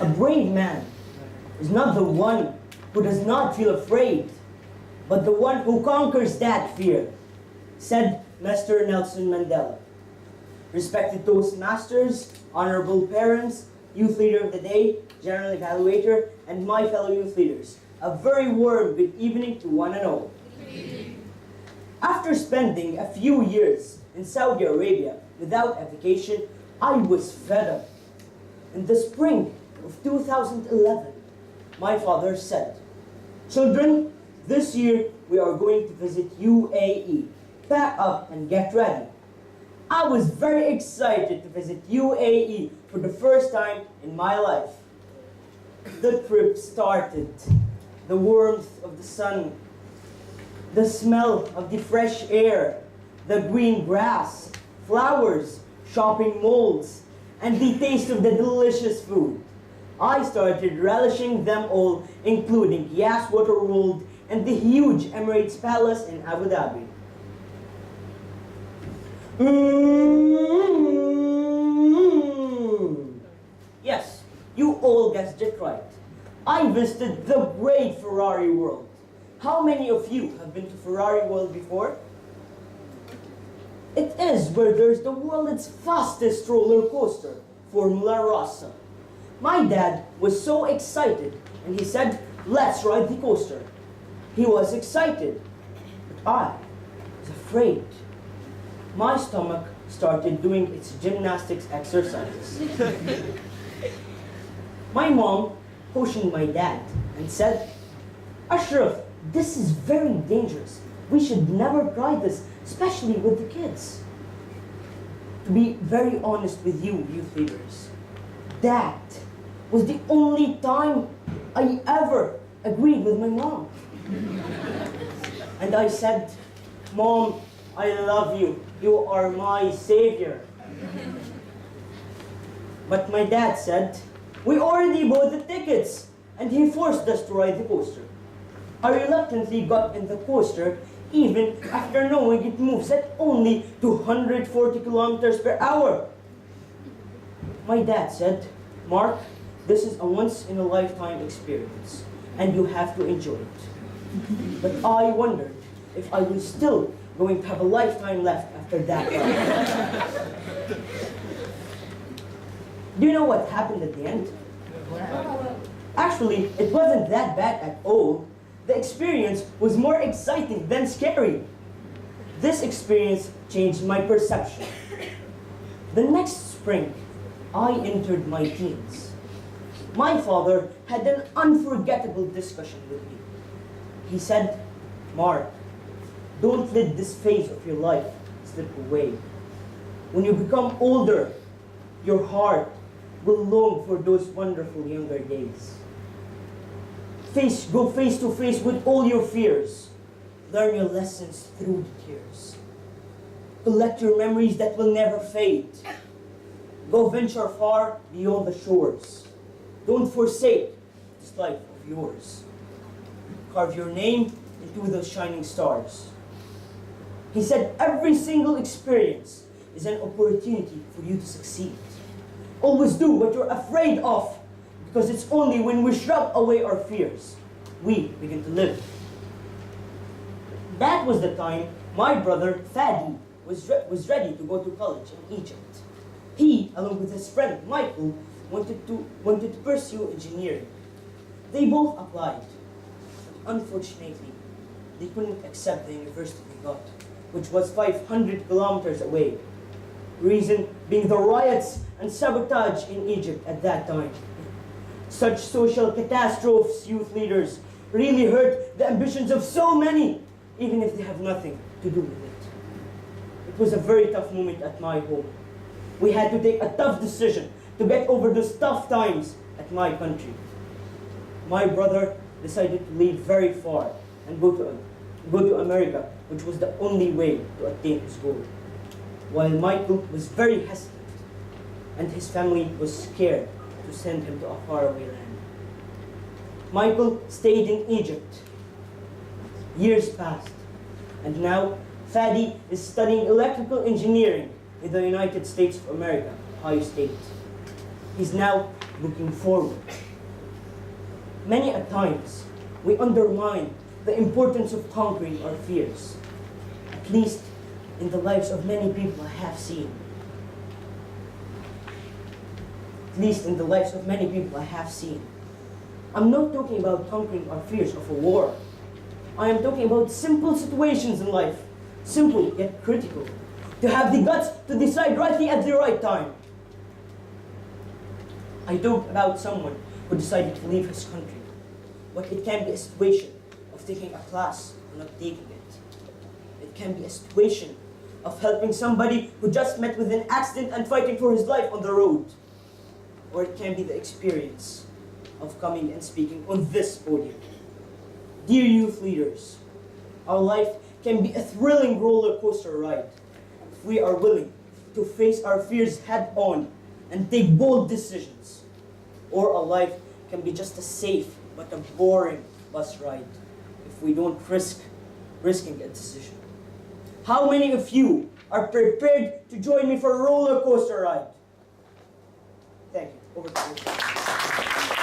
A brave man is not the one who does not feel afraid, but the one who conquers that fear, said Master Nelson Mandela. Respected Toastmasters, honorable parents, youth leader of the day, general evaluator, and my fellow youth leaders, a very warm good evening to one and all. After spending a few years in Saudi Arabia without a vacation, I was fed up. In the spring of 2011, my father said, "Children, this year we are going to visit UAE. Pack up and get ready." I was very excited to visit UAE for the first time in my life. The trip started. The warmth of the sun, the smell of the fresh air, the green grass, flowers, shopping malls, and the taste of the delicious food. I started relishing them all, including Yas Water World and the huge Emirates Palace in Abu Dhabi. Yes, you all guessed it right. I visited the great Ferrari world. How many of you have been to Ferrari World before? It is where there's the world's fastest roller coaster, Formula Rossa. My dad was so excited and he said, "Let's ride the coaster." He was excited, but I was afraid. My stomach started doing its gymnastics exercises. My mom cautioned my dad and said, "Ashraf, this is very dangerous. We should never try this, especially with the kids." To be very honest with you, youth leaders, that was the only time I ever agreed with my mom. And I said, "Mom, I love you. You are my savior." But my dad said, "We already bought the tickets," and he forced us to ride the coaster. I reluctantly got in the coaster, even after knowing it moves at only 240 kilometers per hour. My dad said, "Mark, this is a once-in-a-lifetime experience, and you have to enjoy it." But I wondered if I was still going to have a lifetime left after that ride. Do you know what happened at the end? Actually, it wasn't that bad at all. The experience was more exciting than scary. This experience changed my perception. The next spring, I entered my teens. My father had an unforgettable discussion with me. He said, "Mark, don't let this phase of your life slip away. When you become older, your heart will long for those wonderful younger days. Go face to face with all your fears. Learn your lessons through the tears. Collect your memories that will never fade. Go venture far beyond the shores. Don't forsake this life of yours. Carve your name into those shining stars." He said every single experience is an opportunity for you to succeed. Always do what you're afraid of, because it's only when we shrug away our fears, we begin to live. That was the time my brother Fadi was ready to go to college in Egypt. He, along with his friend Michael, wanted to pursue engineering. They both applied. But unfortunately, they couldn't accept the university they got, which was 500 kilometers away. Reason being the riots and sabotage in Egypt at that time. Such social catastrophes, youth leaders, really hurt the ambitions of so many, even if they have nothing to do with it. It was a very tough moment at my home. We had to take a tough decision to get over those tough times at my country. My brother decided to leave very far and go to America, which was the only way to attain his goal. While Michael was very hesitant, and his family was scared to send him to a faraway land. Michael stayed in Egypt. Years passed, and now Fadi is studying electrical engineering in the United States of America, Ohio State. He's now looking forward. Many a times, we undermine the importance of conquering our fears, at least in the lives of many people I have seen. At least in the lives of many people I have seen. I'm not talking about conquering our fears of a war. I am talking about simple situations in life, simple yet critical, to have the guts to decide rightly at the right time. I talk about someone who decided to leave his country, but it can be a situation of taking a class or not taking it. It can be a situation of helping somebody who just met with an accident and fighting for his life on the road. Or it can be the experience of coming and speaking on this podium. Dear youth leaders, our life can be a thrilling roller coaster ride if we are willing to face our fears head on and take bold decisions. Or our life can be just a safe but a boring bus ride if we don't risking a decision. How many of you are prepared to join me for a roller coaster ride? Thank you. Over to you.